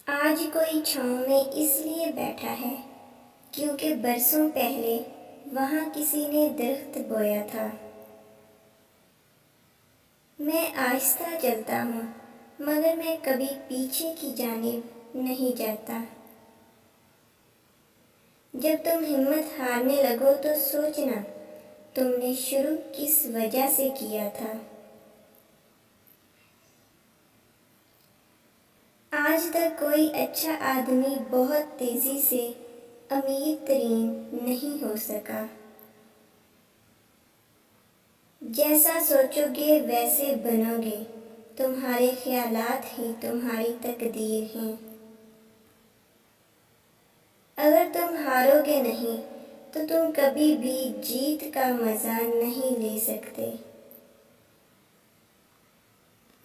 آج کوئی چھاؤں میں اس لیے بیٹھا ہے کیونکہ برسوں پہلے وہاں کسی نے درخت بویا تھا۔ میں آہستہ چلتا ہوں مگر میں کبھی پیچھے کی جانب نہیں جاتا۔ جب تم ہمت ہارنے لگو تو سوچنا تم نے شروع کس وجہ سے کیا تھا۔ آج تک کوئی اچھا آدمی بہت تیزی سے امیر ترین نہیں ہو سکا۔ جیسا سوچو گے ویسے بنو گے، تمہارے خیالات ہی تمہاری تقدیر ہیں۔ اگر تم ہارو گے نہیں تو تم کبھی بھی جیت کا مزہ نہیں لے سکتے۔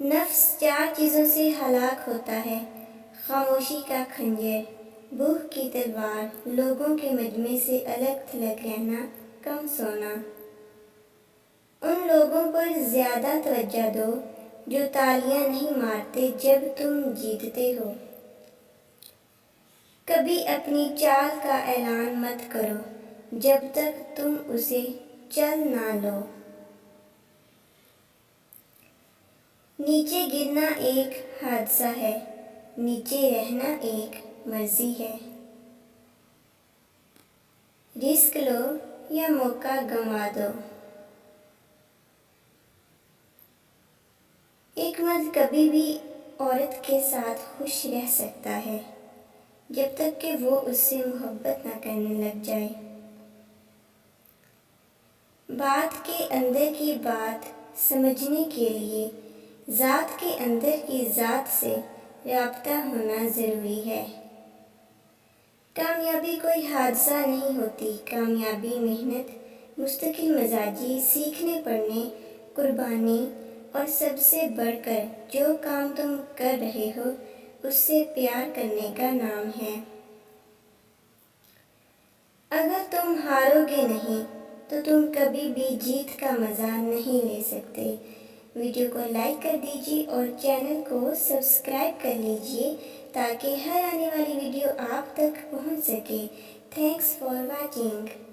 نفس 4 چیزوں سے ہلاک ہوتا ہے: خاموشی کا خنجر، بھوک کی تلوار، لوگوں کے مجمع سے الگ تھلگ رہنا، کم سونا۔ ان لوگوں پر زیادہ توجہ دو جو تالیاں نہیں مارتے جب تم جیتتے ہو۔ کبھی اپنی چال کا اعلان مت کرو جب تک تم اسے چل نہ لو۔ نیچے گرنا ایک حادثہ ہے، نیچے رہنا ایک مرضی ہے۔ رسک لو یا موقع گنوا دو۔ ایک مرد کبھی بھی عورت کے ساتھ خوش رہ سکتا ہے جب تک کہ وہ اس سے محبت نہ کرنے لگ جائے۔ بات کے اندر کی بات سمجھنے کے لیے ذات کے اندر کی ذات سے رابطہ ہونا ضروری ہے۔ کامیابی کوئی حادثہ نہیں ہوتی، کامیابی محنت، مستقل مزاجی، سیکھنے پڑھنے، قربانی اور سب سے بڑھ کر جو کام تم کر رہے ہو اس سے پیار کرنے کا نام ہے۔ اگر تم ہارو گے نہیں تو تم کبھی بھی جیت کا مزہ نہیں لے سکتے۔ ویڈیو کو لائک کر دیجیے اور چینل کو سبسکرائب کر لیجیے تاکہ ہر آنے والی ویڈیو آپ تک پہنچ سکے۔ Thanks for watching.